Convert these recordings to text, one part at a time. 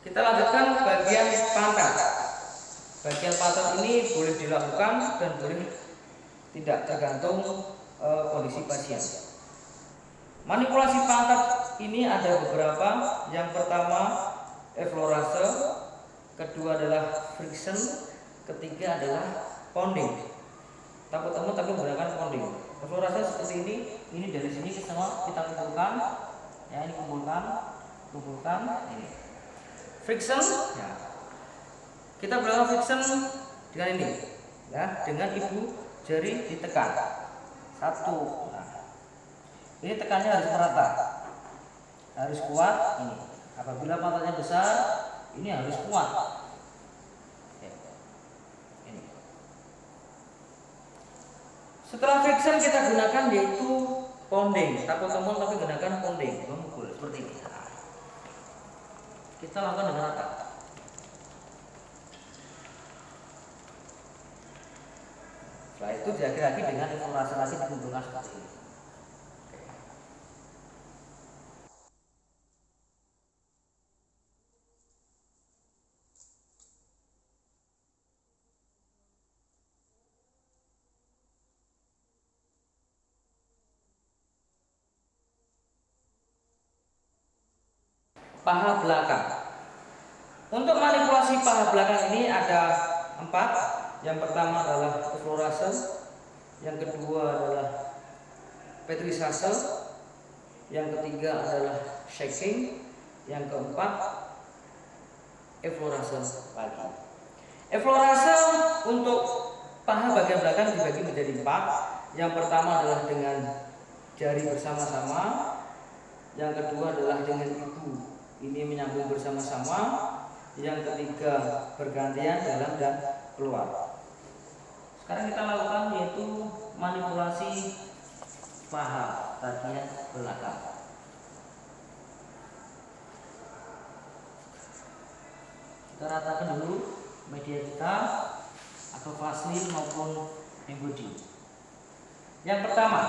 Kita lanjutkan bagian pantat. Bagian pantat ini boleh dilakukan dan boleh tidak, tergantung kondisi pasien. Manipulasi pantat ini ada beberapa. Yang pertama effleurase, kedua adalah friction, ketiga adalah pounding. Takut temu tapi menggunakan pounding. Effleurase seperti ini dari sini semua kita kumpulkan, ya ini kumpulkan ini. Friction, ya. Kita melakukan friction dengan ini, ya, dengan ibu jari ditekan. Satu. Nah, ini tekannya harus merata, harus kuat. Ini. Apabila pantatnya besar, ini harus kuat. Ya. Ini. Setelah friction kita gunakan yaitu pounding. Takut temu tapi gunakan pounding, memukul seperti ini. Kita lakukan dengan rata. Setelah itu diakhiri lagi dengan effleurase lagi dikumpulkan seperti ini. Paha belakang. Untuk manipulasi paha belakang ini ada 4. Yang pertama adalah effleurase, yang kedua adalah pétrissage, yang ketiga adalah shaking, yang keempat effleurase lagi. Effleurase untuk paha bagian belakang dibagi menjadi 4. Yang pertama adalah dengan jari bersama-sama, yang kedua adalah dengan ibu ini menyambung bersama-sama, yang ketiga bergantian dalam dan keluar. Sekarang kita lakukan yaitu manipulasi paha bagian belakang. Kita ratakan dulu media kita atau vaselin maupun embody. Yang pertama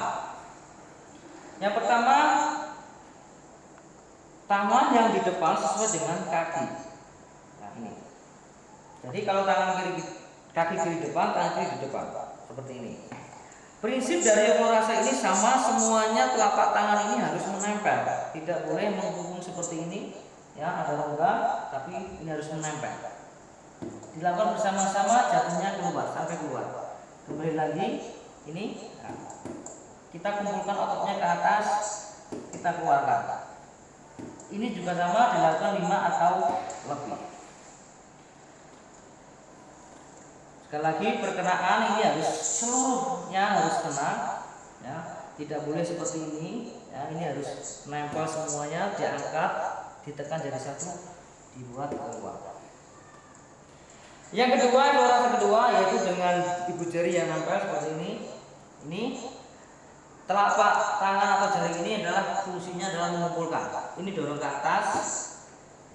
tangan yang di depan sesuai dengan kaki. Nah ini. Jadi kalau tangan kaki kiri depan, tangan kiri di depan, seperti ini. Prinsip dari effleurase ini sama, semuanya telapak tangan ini harus menempel, tidak boleh menghubung seperti ini. Ya, ada rongga, tapi ini harus menempel. Dilakukan bersama-sama, jatuhnya keluar sampai keluar. Kembali lagi, ini. Nah, kita kumpulkan ototnya ke atas, kita keluarkan. Ini juga sama, dilakukan 5 atau lebih. Sekali lagi perkenaan ini harus seluruhnya harus kena, ya, tidak boleh seperti ini, ya, ini harus menempel semuanya, diangkat, ditekan jadi satu, dibuat keluar. Yang kedua, effleurase kedua yaitu dengan ibu jari yang nempel seperti ini. Ini telapak tangan atau jari ini adalah fungsinya adalah mengumpulkan. Ini dorong ke atas,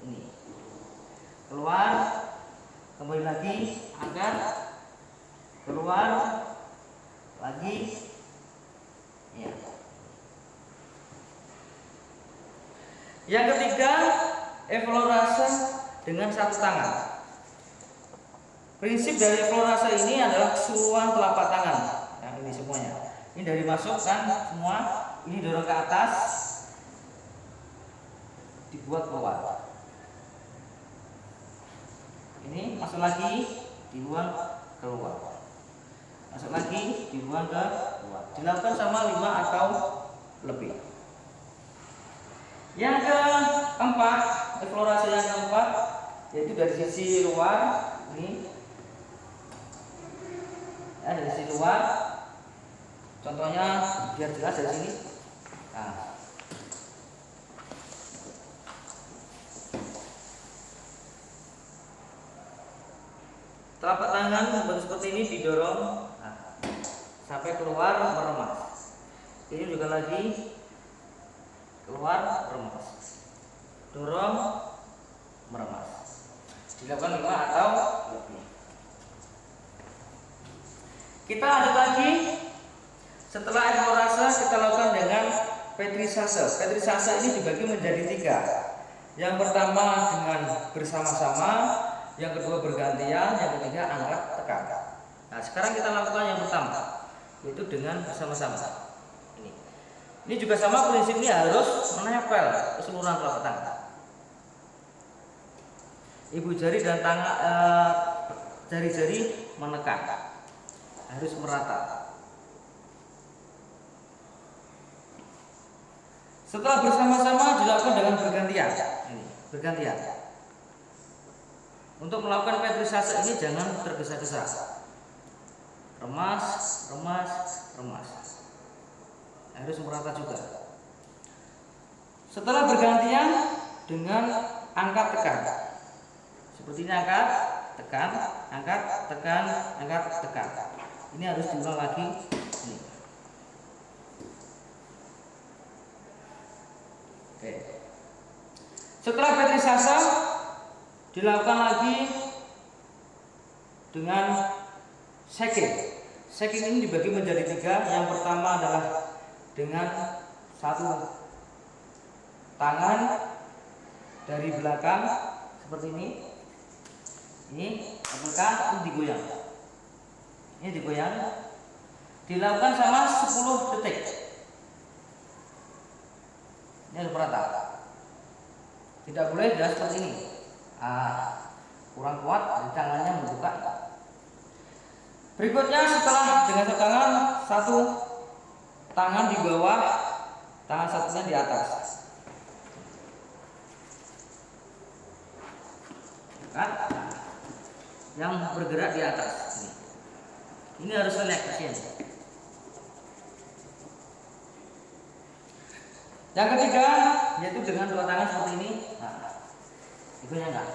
ini keluar, kembali lagi, angkat, keluar, lagi, ya. Yang ketiga, effleurase dengan satu tangan. Prinsip dari effleurase ini adalah keseluruhan telapak tangan. Nah, ini semuanya. Ini dari masuk kan semua, ini dorong ke atas, dibuat keluar. Ini masuk lagi, dibuang keluar. Masuk lagi, dibuang ke keluar. Dilakukan sama 5 atau lebih. Yang keempat, effleurase yang keempat yaitu dari sisi luar, ini. Ya, dari sisi luar. Contohnya biar jelas dari sini. Nah. Telapak tangan membentuk seperti ini, didorong, nah, sampai keluar meremas. Ini juga lagi keluar meremas. Dorong meremas. Dilakukan 5 atau lebih. Kita lanjut lagi. Setelah effleurase kita lakukan dengan pétrissage. Pétrissage ini dibagi menjadi 3. Yang pertama dengan bersama-sama, yang kedua bergantian, yang ketiga angkat tekan. Nah, sekarang kita lakukan yang pertama, yaitu dengan bersama-sama. Ini juga sama prinsipnya, harus menempel keseluruhan telapak tangan. Ibu jari dan tangan jari-jari menekan, harus merata. Setelah bersama-sama dilakukan dengan bergantian. Bergantian. Untuk melakukan petrisase ini jangan tergesa-gesa. Remas, remas, remas. Harus merata juga. Setelah bergantian dengan angkat tekan. Seperti ini, angkat, tekan, angkat, tekan, angkat, tekan. Ini harus diulang lagi. Ini. Oke. Setelah petrisase dilakukan lagi dengan shaking. Shaking ini dibagi menjadi 3. Yang pertama adalah dengan satu tangan dari belakang seperti ini. Ini tekan, ini digoyang. Ini digoyang. Dilakukan sama 10 detik. Ini harus merata. Tidak boleh jelas seperti ini. Kurang kuat, jadi tangannya membuka. Berikutnya setelah dengan satu tangan, satu tangan di bawah, tangan satunya di atas. Kan? Yang bergerak di atas. Ini harus relax. Yang ketiga yaitu dengan dua tangan seperti ini. Nah, itu yang enggak.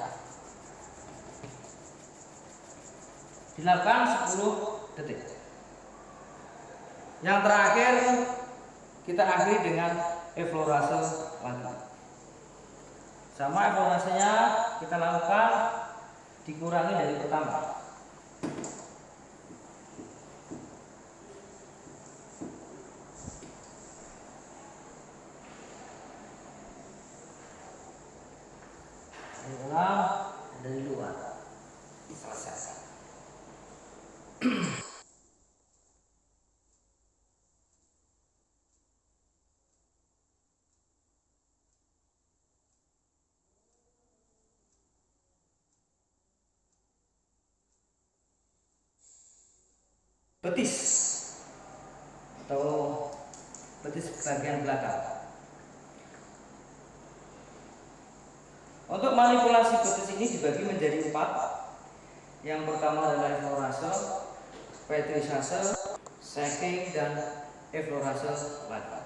Dilakukan 10 detik. Yang terakhir kita akhiri dengan eflorase lagi. Sama eflorasenya kita lakukan dikurangi dari pertama. Dari luar. Selesai. Betis atau betis bagian belakang. Untuk manipulasi betis ini dibagi menjadi 4. Yang pertama adalah eflorase, petrisase, shaking, dan eflorase lagi.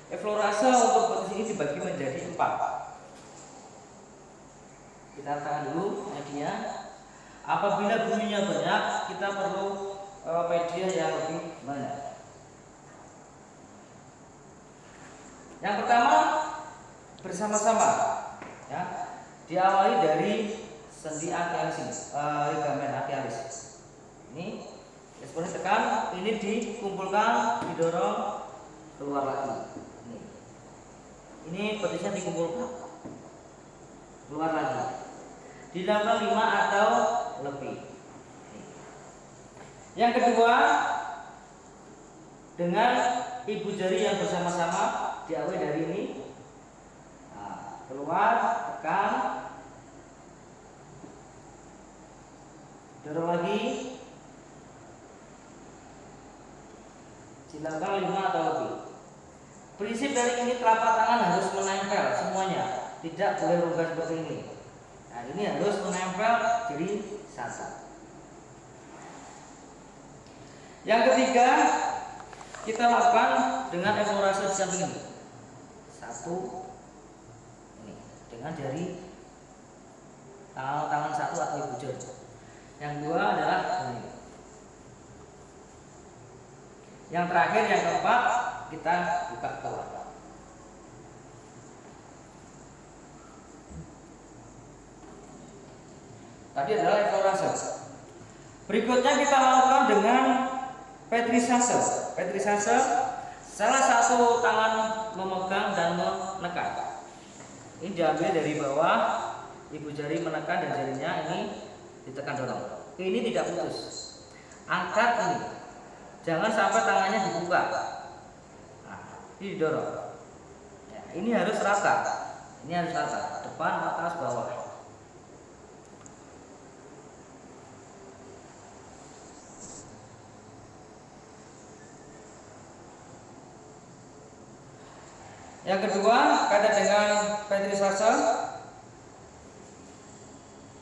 Eflorase untuk betis ini dibagi menjadi 4. Kita tahan dulu media. Apabila bunyinya banyak, kita perlu media yang lebih banyak. Yang pertama bersama-sama, ya, diawali dari sendi achialis, ligamen achialis. Ini seperti tekan, ini dikumpulkan, didorong keluar lagi. Ini betisnya dikumpulkan, keluar lagi. Dilakukan 5 atau lebih. Yang kedua, dengan ibu jari yang bersama-sama diawali dari ini. Keluar, tekan, dorong lagi, dilakukan 5 atau lebih. Prinsip dari ini telapak tangan harus menempel semuanya, tidak boleh rongga seperti ini. Nah, ini harus menempel jadi satu. Yang ketiga, kita lakukan dengan eflorase di samping ini. 1 dengan jari tangan 1 atau ibu jari. Yang 2 adalah ini. Yang terakhir, yang keempat, kita buka keluar. Tadi adalah eflorase. Berikutnya kita lakukan dengan petrisase. Petrisase Salah satu tangan memegang dan menekan. Ini diambil dari bawah, ibu jari menekan dan jarinya ini ditekan dorong. Ini tidak putus. Angkat ini. Jangan sampai tangannya dibuka. Nah, ini didorong. Ya, ini harus rata. Ini harus rata. Depan, atas, bawah. Yang kedua, kaitan dengan petrisase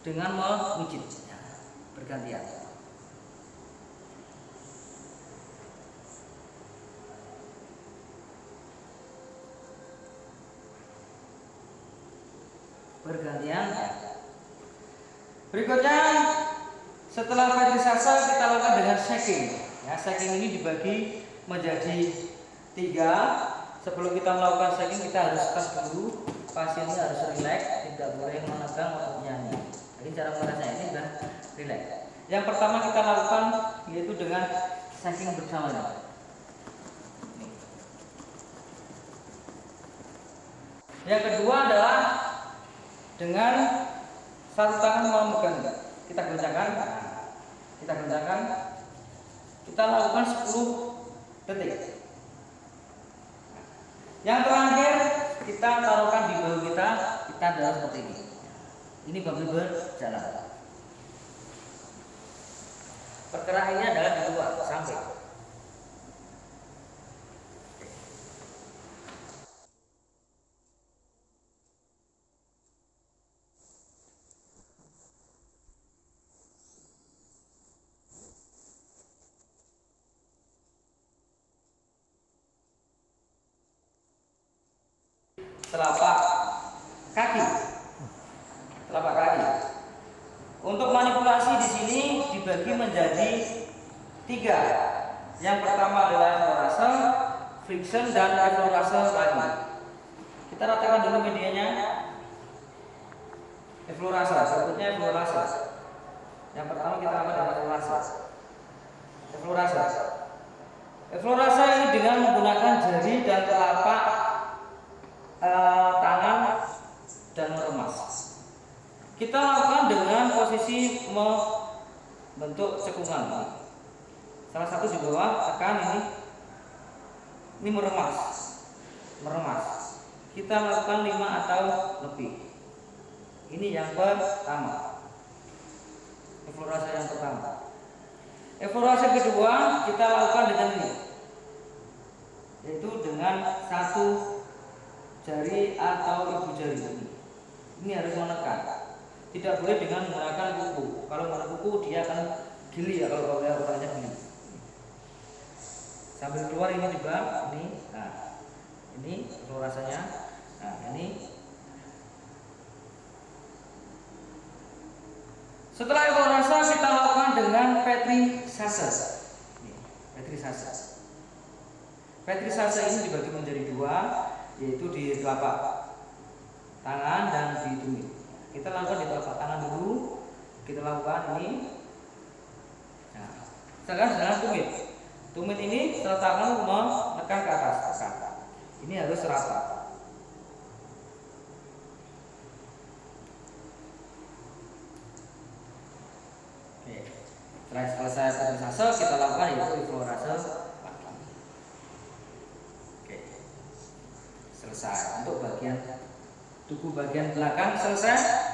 dengan memijit, ya, bergantian. Bergantian. Ya. Berikutnya, setelah petrisase kita lakukan dengan shaking. Ya, shaking ini dibagi menjadi 3. Sebelum kita melakukan shaking, kita harus tes dulu. Pasiennya harus rileks, tidak boleh menegang atau menyanyi. Ini cara mengatasinya, ini dan rileks. Yang pertama kita lakukan yaitu dengan shaking bersamanya. Yang kedua adalah dengan satu tangan memegang. Kita kencangkan, kita lakukan 10 detik. Yang terakhir kita taruhkan di bahu kita dorong seperti ini. Ini bahu berjalan. Pergerakannya adalah di luar sampai. Telapak kaki. Untuk manipulasi di sini dibagi menjadi 3. Yang pertama adalah eflorase, friction dan eflorase lagi. Kita ratakan dulu medianya. Eflorase, sebutnya eflorase. Yang pertama kita lakukan adalah eflorase. Eflorase ini dengan menggunakan jari dan telapak tangan dan meremas. Kita lakukan dengan posisi membentuk cekungan. Salah satu di bawah, tekan ini meremas. Kita lakukan 5 atau lebih. Ini yang pertama. Eflorase yang pertama. Eflorase kedua kita lakukan dengan ini, yaitu dengan 1 jari atau ibu jari ini harus menekan. Tidak boleh dengan menggunakan kuku. Kalau menggunakan kuku dia akan gili ya, kalau orangnya gili. Sambil keluar ini juga ini. Nah, ini rasanya. Nah, ini. Setelah eflorase kita lakukan dengan petrisase. Petrisase ini dibagi menjadi 2, yaitu di telapak tangan dan di tumit. Kita lakukan di telapak tangan dulu. Kita lakukan ini. Nah, sekarang dengan tumit. Tumit ini setelah tangan menekan ke atas. Ini harus rata. Oke. Setelah selesai petrisase kita lakukan yaitu eflorase lagi. Oke. Selesai untuk bagian tubuh bagian belakang selesai.